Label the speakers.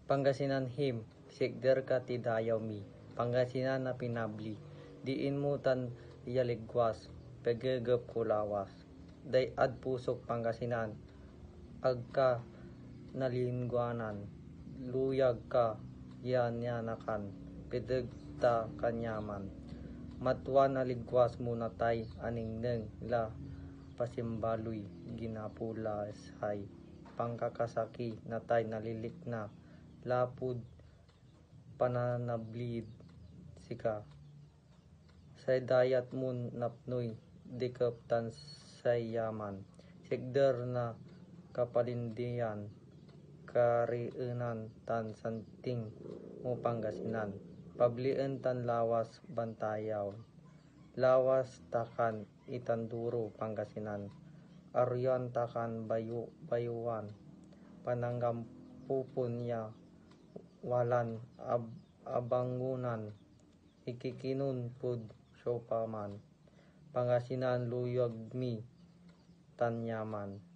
Speaker 1: Pangasinan him, sigder ka ti dayaw mi, Pangasinan na pinabli, diin mo tan yaligwas, pagagap kulawas. Day ad pusok Pangasinan, agka nalingwanan, luyag ka yanyanakan, pidagta kanyaman. Matwa naligwas mo natay aningneng la pasimbaloy ginapulas hay, pangkakasaki natay nalilik na, lapud pananablid sika. Say dayat mun napnoy, dikap tan say yaman, sigder na kapalindian, kariunan tan santing mo Pangasinan, pablian tan lawas bantayaw, lawas takan itanduro Pangasinan, aryan takan bayuan, pananggampupon ya, walan abangunan, ikikinun pud siopaman, Pangasinan luyag mi tanyaman.